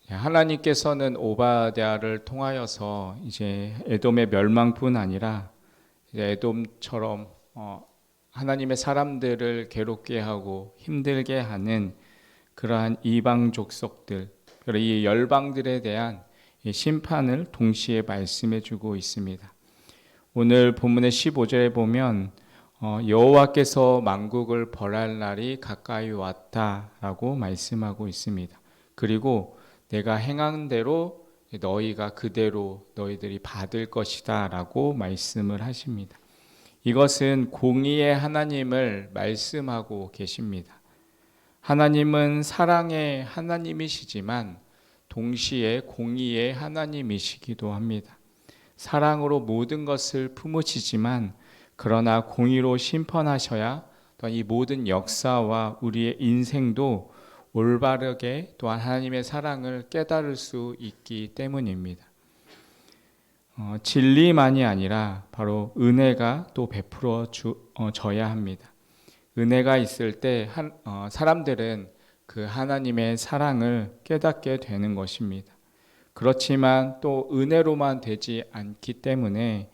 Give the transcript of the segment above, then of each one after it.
하나님께서는 오바댜를 통하여서 이제 에돔의 멸망뿐 아니라 이제 에돔처럼 하나님의 사람들을 괴롭게 하고 힘들게 하는 그러한 이방 족속들, 이 열방들에 대한 심판을 동시에 말씀해 주고 있습니다. 오늘 본문의 15절에 보면 여호와께서 만국을 벌할 날이 가까이 왔다라고 말씀하고 있습니다. 그리고 내가 행한 대로 너희가 그대로 너희들이 받을 것이다 라고 말씀을 하십니다. 이것은 공의의 하나님을 말씀하고 계십니다. 하나님은 사랑의 하나님이시지만 동시에 공의의 하나님이시기도 합니다. 사랑으로 모든 것을 품으시지만 그러나 공의로 심판하셔야 또한 이 모든 역사와 우리의 인생도 올바르게 또한 하나님의 사랑을 깨달을 수 있기 때문입니다. 진리만이 아니라 바로 은혜가 또 베풀어 져야 합니다. 은혜가 있을 때 사람들은 그 하나님의 사랑을 깨닫게 되는 것입니다. 그렇지만 또 은혜로만 되지 않기 때문에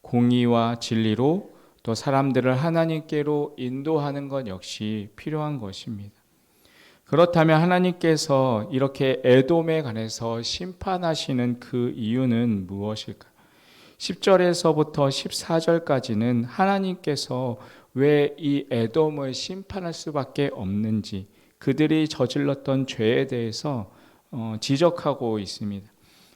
공의와 진리로 또 사람들을 하나님께로 인도하는 것 역시 필요한 것입니다. 그렇다면 하나님께서 이렇게 에돔에 관해서 심판하시는 그 이유는 무엇일까요? 10절에서부터 14절까지는 하나님께서 왜 이 에돔을 심판할 수밖에 없는지 그들이 저질렀던 죄에 대해서 지적하고 있습니다.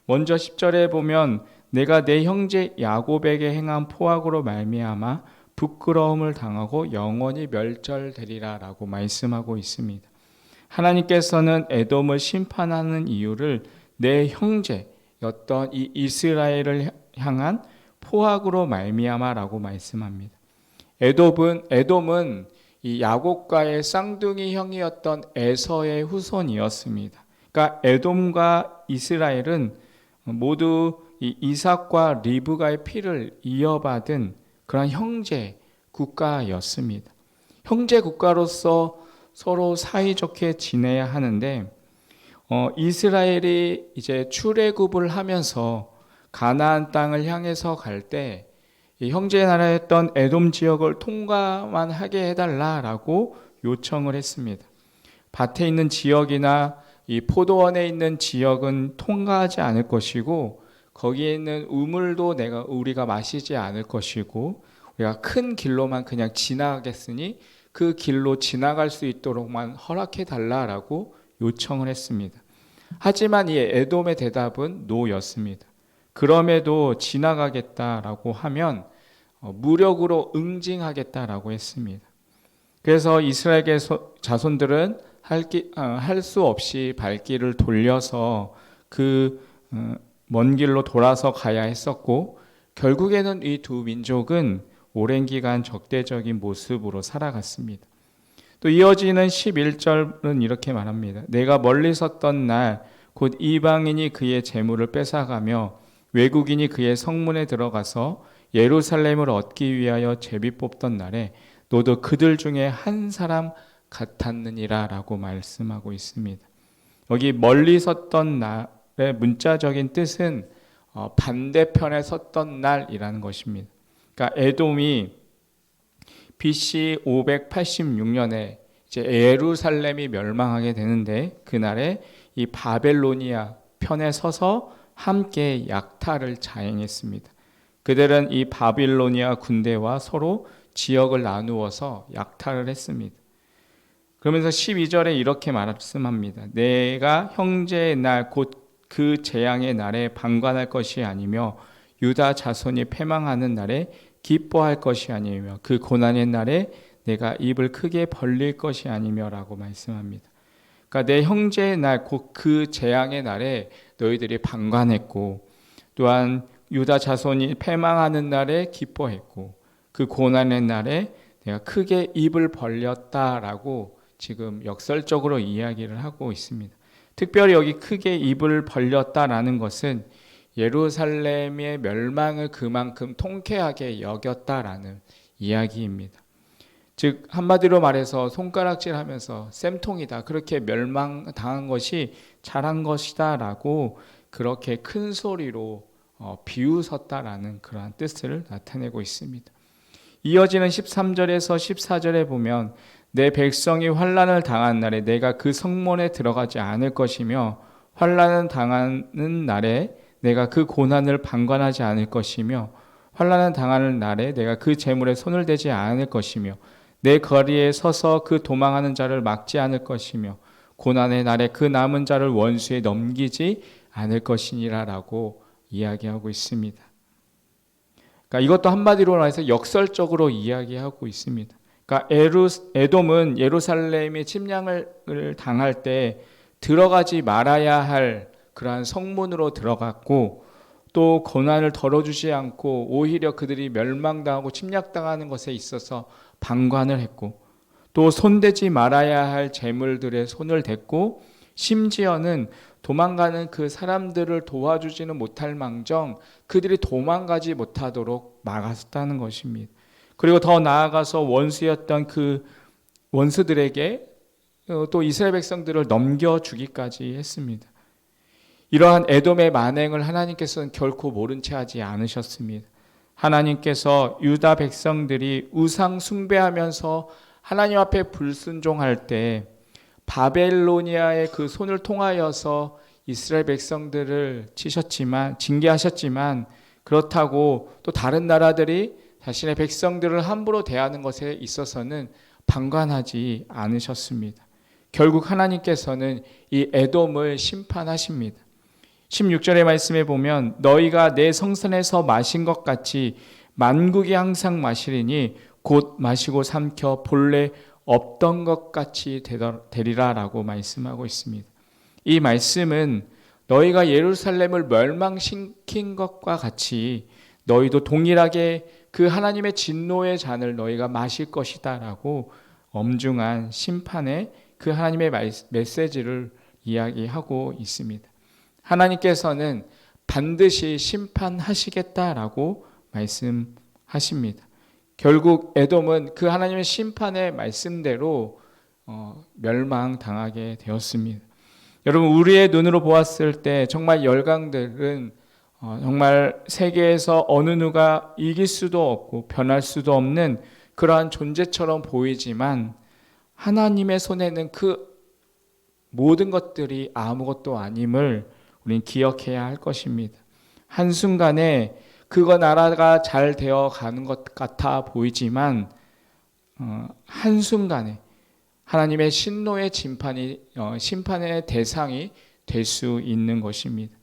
먼저 10절에 보면 내가 내 형제 야곱에게 행한 포악으로 말미암아 부끄러움을 당하고 영원히 멸절되리라 라고 말씀하고 있습니다. 하나님께서는 에돔을 심판하는 이유를 내 형제였던 이 이스라엘을 향한 포악으로 말미암아라고 말씀합니다. 에돔은 이 야곱과의 쌍둥이 형이었던 에서의 후손이었습니다. 그러니까 에돔과 이스라엘은 모두 이 이삭과 리브가의 피를 이어받은 그런 형제 국가였습니다. 형제 국가로서 서로 사이좋게 지내야 하는데 이스라엘이 이제 출애굽을 하면서 가나안 땅을 향해서 갈 때 형제 나라였던 에돔 지역을 통과만 하게 해달라라고 요청을 했습니다. 밭에 있는 지역이나 이 포도원에 있는 지역은 통과하지 않을 것이고 거기에 있는 우물도 우리가 마시지 않을 것이고 우리가 큰 길로만 그냥 지나가겠으니 그 길로 지나갈 수 있도록만 허락해 달라라고 요청을 했습니다. 하지만 이 에돔의 대답은 노였습니다. 그럼에도 지나가겠다라고 하면 무력으로 응징하겠다라고 했습니다. 그래서 이스라엘 자손들은 할 수 없이 발길을 돌려서 그 먼 길로 돌아서 가야 했었고 결국에는 이 두 민족은 오랜 기간 적대적인 모습으로 살아갔습니다. 또 이어지는 11절은 이렇게 말합니다. 내가 멀리 섰던 날 곧 이방인이 그의 재물을 뺏어가며 외국인이 그의 성문에 들어가서 예루살렘을 얻기 위하여 제비 뽑던 날에 너도 그들 중에 한 사람 같았느니라 라고 말씀하고 있습니다. 여기 멀리 섰던 날의 문자적인 뜻은 반대편에 섰던 날이라는 것입니다. 그러니까 에돔이 BC 586년에 이제 예루살렘이 멸망하게 되는데 그날에 이 바벨로니아 편에 서서 함께 약탈을 자행했습니다. 그들은 이 바빌로니아 군대와 서로 지역을 나누어서 약탈을 했습니다. 그러면서 12절에 이렇게 말씀합니다. 내가 형제의 날 곧 그 재앙의 날에 방관할 것이 아니며 유다 자손이 패망하는 날에 기뻐할 것이 아니며 그 고난의 날에 내가 입을 크게 벌릴 것이 아니며 라고 말씀합니다. 그러니까 내 형제의 날 곧 그 재앙의 날에 너희들이 방관했고 또한 유다 자손이 패망하는 날에 기뻐했고 그 고난의 날에 내가 크게 입을 벌렸다라고 지금 역설적으로 이야기를 하고 있습니다. 특별히 여기 크게 입을 벌렸다라는 것은 예루살렘의 멸망을 그만큼 통쾌하게 여겼다라는 이야기입니다. 즉 한마디로 말해서 손가락질하면서 쌤통이다, 그렇게 멸망당한 것이 잘한 것이다 라고 그렇게 큰 소리로 비웃었다라는 그러한 뜻을 나타내고 있습니다. 이어지는 13절에서 14절에 보면 내 백성이 환난을 당한 날에 내가 그 성문에 들어가지 않을 것이며 환난을 당하는 날에 내가 그 고난을 방관하지 않을 것이며 환난을 당하는 날에 내가 그 재물에 손을 대지 않을 것이며 내 거리에 서서 그 도망하는 자를 막지 않을 것이며 고난의 날에 그 남은 자를 원수에 넘기지 않을 것이니라 라고 이야기하고 있습니다. 그러니까 이것도 한마디로 말해서 역설적으로 이야기하고 있습니다. 그러니까 에돔은 예루살렘의 침략을 당할 때 들어가지 말아야 할 그러한 성문으로 들어갔고, 또 고난을 덜어주지 않고 오히려 그들이 멸망당하고 침략당하는 것에 있어서 방관을 했고, 또 손대지 말아야 할 재물들에 손을 댔고, 심지어는 도망가는 그 사람들을 도와주지는 못할 망정 그들이 도망가지 못하도록 막았다는 것입니다. 그리고 더 나아가서 원수였던 그 원수들에게 또 이스라엘 백성들을 넘겨주기까지 했습니다. 이러한 에돔의 만행을 하나님께서는 결코 모른 채 하지 않으셨습니다. 하나님께서 유다 백성들이 우상 숭배하면서 하나님 앞에 불순종할 때 바벨로니아의 그 손을 통하여서 이스라엘 백성들을 징계하셨지만, 그렇다고 또 다른 나라들이 자신의 백성들을 함부로 대하는 것에 있어서는 방관하지 않으셨습니다. 결국 하나님께서는 이 에돔을 심판하십니다. 16절의 말씀에 보면 너희가 내 성산에서 마신 것 같이 만국이 항상 마시리니 곧 마시고 삼켜 본래 없던 것 같이 되리라 라고 말씀하고 있습니다. 이 말씀은 너희가 예루살렘을 멸망시킨 것과 같이 너희도 동일하게 그 하나님의 진노의 잔을 너희가 마실 것이다 라고 엄중한 심판의 그 하나님의 메시지를 이야기하고 있습니다. 하나님께서는 반드시 심판하시겠다라고 말씀하십니다. 결국 에돔은 그 하나님의 심판의 말씀대로 멸망당하게 되었습니다. 여러분, 우리의 눈으로 보았을 때 정말 열강들은 정말 세계에서 어느 누가 이길 수도 없고 변할 수도 없는 그러한 존재처럼 보이지만, 하나님의 손에는 그 모든 것들이 아무것도 아님을 우리는 기억해야 할 것입니다. 한순간에 그거 나라가 잘 되어 가는 것 같아 보이지만 한순간에 하나님의 신노의 심판의 대상이 될 수 있는 것입니다.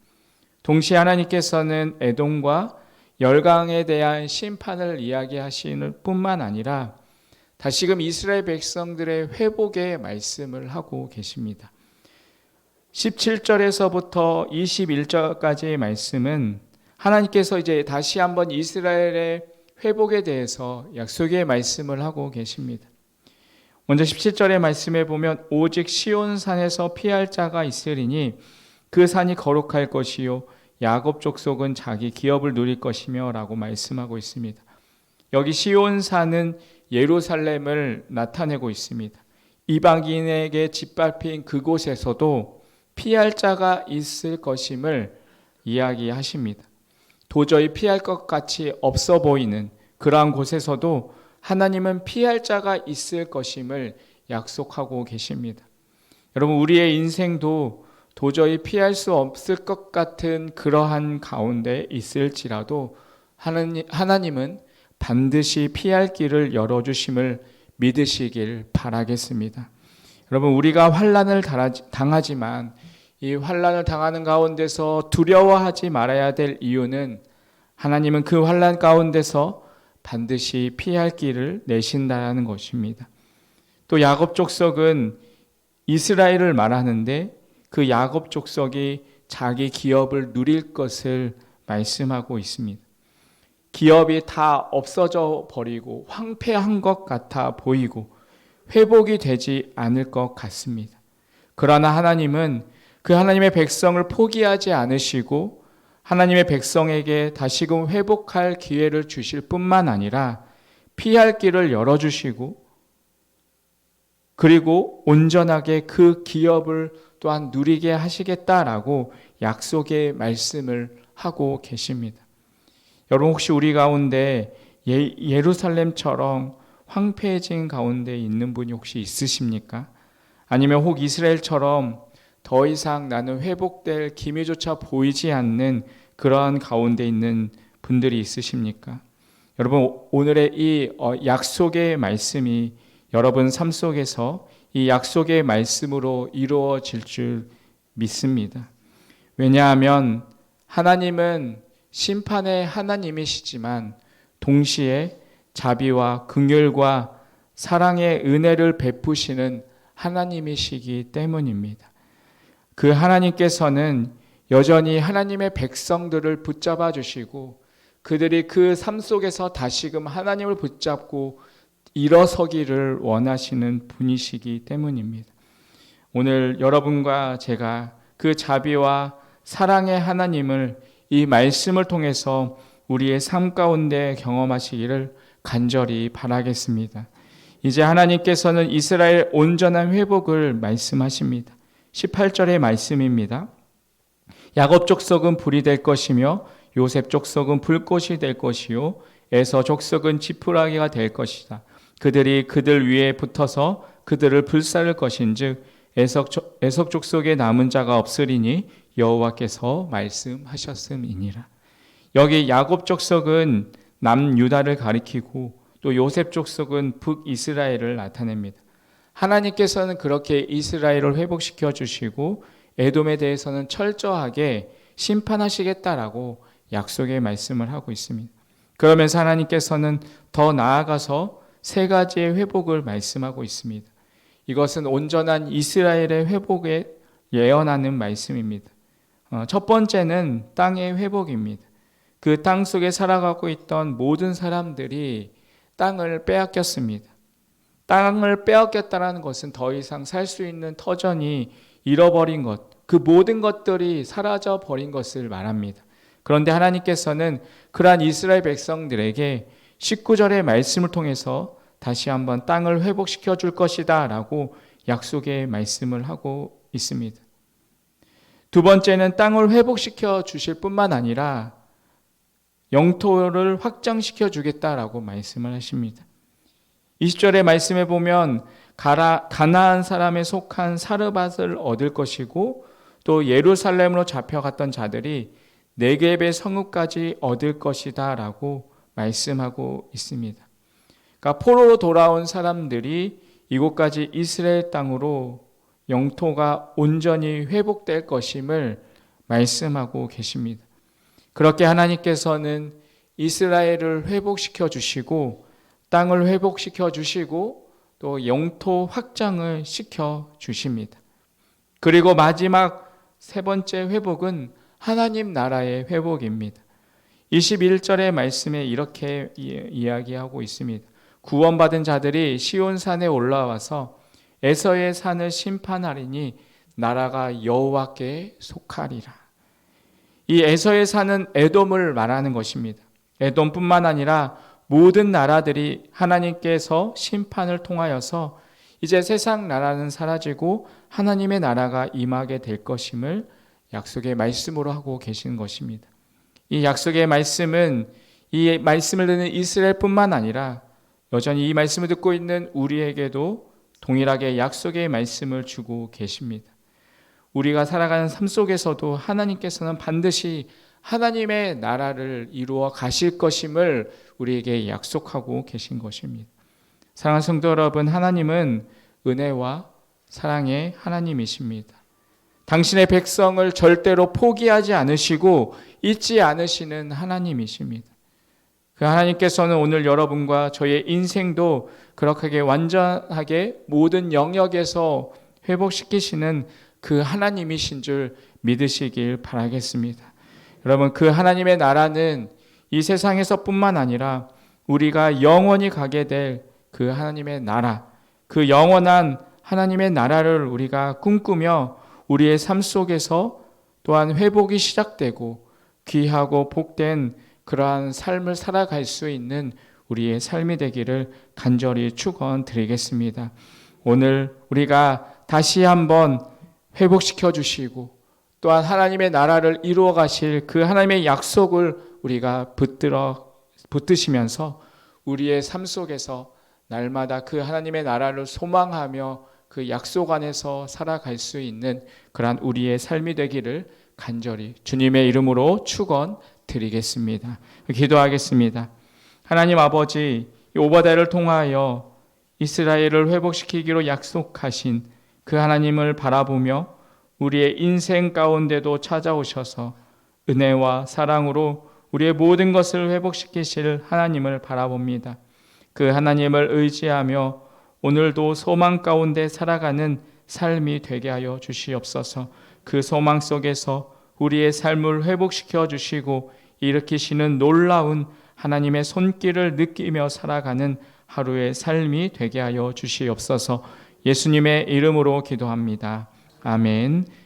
동시에 하나님께서는 에돔과 열강에 대한 심판을 이야기하시는 뿐만 아니라 다시금 이스라엘 백성들의 회복의 말씀을 하고 계십니다. 17절에서부터 21절까지의 말씀은 하나님께서 이제 다시 한번 이스라엘의 회복에 대해서 약속의 말씀을 하고 계십니다. 먼저 17절의 말씀에 보면 오직 시온산에서 피할 자가 있으리니 그 산이 거룩할 것이요 야곱 족속은 자기 기업을 누릴 것이며 라고 말씀하고 있습니다. 여기 시온산은 예루살렘을 나타내고 있습니다. 이방인에게 짓밟힌 그곳에서도 피할 자가 있을 것임을 이야기하십니다. 도저히 피할 것 같이 없어 보이는 그러한 곳에서도 하나님은 피할 자가 있을 것임을 약속하고 계십니다. 여러분, 우리의 인생도 도저히 피할 수 없을 것 같은 그러한 가운데 있을지라도 하나님은 반드시 피할 길을 열어주심을 믿으시길 바라겠습니다. 여러분, 우리가 환난을 당하지만 이 환난을 당하는 가운데서 두려워하지 말아야 될 이유는 하나님은 그 환난 가운데서 반드시 피할 길을 내신다는 것입니다. 또 야곱 족속은 이스라엘을 말하는데 그 야곱 족속이 자기 기업을 누릴 것을 말씀하고 있습니다. 기업이 다 없어져 버리고 황폐한 것 같아 보이고 회복이 되지 않을 것 같습니다. 그러나 하나님은 그 하나님의 백성을 포기하지 않으시고 하나님의 백성에게 다시금 회복할 기회를 주실 뿐만 아니라 피할 길을 열어주시고 그리고 온전하게 그 기업을 또한 누리게 하시겠다라고 약속의 말씀을 하고 계십니다. 여러분, 혹시 우리 가운데 예루살렘처럼 황폐해진 가운데 있는 분이 혹시 있으십니까? 아니면 혹 이스라엘처럼 더 이상 나는 회복될 기미조차 보이지 않는 그러한 가운데 있는 분들이 있으십니까? 여러분, 오늘의 이 약속의 말씀이 여러분 삶 속에서 이 약속의 말씀으로 이루어질 줄 믿습니다. 왜냐하면 하나님은 심판의 하나님이시지만 동시에 자비와 긍휼과 사랑의 은혜를 베푸시는 하나님이시기 때문입니다. 그 하나님께서는 여전히 하나님의 백성들을 붙잡아 주시고 그들이 그 삶 속에서 다시금 하나님을 붙잡고 일어서기를 원하시는 분이시기 때문입니다. 오늘 여러분과 제가 그 자비와 사랑의 하나님을 이 말씀을 통해서 우리의 삶 가운데 경험하시기를 간절히 바라겠습니다. 이제 하나님께서는 이스라엘 온전한 회복을 말씀하십니다. 18절의 말씀입니다. 야곱 족속은 불이 될 것이며 요셉 족속은 불꽃이 될 것이요 에서 족속은 지푸라기가 될 것이다. 그들이 그들 위에 붙어서 그들을 불살을 것인즉 에석 족속에 남은 자가 없으리니 여호와께서 말씀하셨음이니라. 여기 야곱 족속은 남유다를 가리키고 또 요셉 족속은 북이스라엘을 나타냅니다. 하나님께서는 그렇게 이스라엘을 회복시켜 주시고 에돔에 대해서는 철저하게 심판하시겠다라고 약속의 말씀을 하고 있습니다. 그러면서 하나님께서는 더 나아가서 세 가지의 회복을 말씀하고 있습니다. 이것은 온전한 이스라엘의 회복에 예언하는 말씀입니다. 첫 번째는 땅의 회복입니다. 그 땅 속에 살아가고 있던 모든 사람들이 땅을 빼앗겼습니다. 땅을 빼앗겼다는 것은 더 이상 살 수 있는 터전이 잃어버린 것, 그 모든 것들이 사라져 버린 것을 말합니다. 그런데 하나님께서는 그러한 이스라엘 백성들에게 19절의 말씀을 통해서 다시 한번 땅을 회복시켜 줄 것이다 라고 약속의 말씀을 하고 있습니다. 두 번째는 땅을 회복시켜 주실 뿐만 아니라 영토를 확장시켜 주겠다라고 말씀을 하십니다. 20절의 말씀에 보면 가나안 사람에 속한 사르밧을 얻을 것이고 또 예루살렘으로 잡혀갔던 자들이 네겝의 성읍까지 얻을 것이다 라고 말씀하고 있습니다. 그러니까 포로로 돌아온 사람들이 이곳까지 이스라엘 땅으로 영토가 온전히 회복될 것임을 말씀하고 계십니다. 그렇게 하나님께서는 이스라엘을 회복시켜 주시고 땅을 회복시켜 주시고 또 영토 확장을 시켜 주십니다. 그리고 마지막 세 번째 회복은 하나님 나라의 회복입니다. 21절의 말씀에 이렇게 이야기하고 있습니다. 구원받은 자들이 시온산에 올라와서 에서의 산을 심판하리니 나라가 여호와께 속하리라. 이 에서의 산은 에돔을 말하는 것입니다. 에돔뿐만 아니라 모든 나라들이 하나님께서 심판을 통하여서 이제 세상 나라는 사라지고 하나님의 나라가 임하게 될 것임을 약속의 말씀으로 하고 계신 것입니다. 이 약속의 말씀은 이 말씀을 듣는 이스라엘뿐만 아니라 여전히 이 말씀을 듣고 있는 우리에게도 동일하게 약속의 말씀을 주고 계십니다. 우리가 살아가는 삶 속에서도 하나님께서는 반드시 하나님의 나라를 이루어 가실 것임을 우리에게 약속하고 계신 것입니다. 사랑하는 성도 여러분, 하나님은 은혜와 사랑의 하나님이십니다. 당신의 백성을 절대로 포기하지 않으시고 잊지 않으시는 하나님이십니다. 그 하나님께서는 오늘 여러분과 저의 인생도 그렇게 완전하게 모든 영역에서 회복시키시는 그 하나님이신 줄 믿으시길 바라겠습니다. 여러분, 그 하나님의 나라는 이 세상에서 뿐만 아니라 우리가 영원히 가게 될 그 하나님의 나라, 그 영원한 하나님의 나라를 우리가 꿈꾸며 우리의 삶 속에서 또한 회복이 시작되고 귀하고 복된 그러한 삶을 살아갈 수 있는 우리의 삶이 되기를 간절히 축원드리겠습니다. 오늘 우리가 다시 한번 회복시켜 주시고 또한 하나님의 나라를 이루어 가실 그 하나님의 약속을 우리가 붙드시면서 우리의 삶 속에서 날마다 그 하나님의 나라를 소망하며 그 약속 안에서 살아갈 수 있는 그러한 우리의 삶이 되기를 간절히 주님의 이름으로 축원드리겠습니다. 기도하겠습니다. 하나님 아버지, 이 오바댜를 통하여 이스라엘을 회복시키기로 약속하신 그 하나님을 바라보며 우리의 인생 가운데도 찾아오셔서 은혜와 사랑으로 우리의 모든 것을 회복시키실 하나님을 바라봅니다. 그 하나님을 의지하며 오늘도 소망 가운데 살아가는 삶이 되게 하여 주시옵소서. 그 소망 속에서 우리의 삶을 회복시켜 주시고 일으키시는 놀라운 하나님의 손길을 느끼며 살아가는 하루의 삶이 되게 하여 주시옵소서. 예수님의 이름으로 기도합니다. 아멘.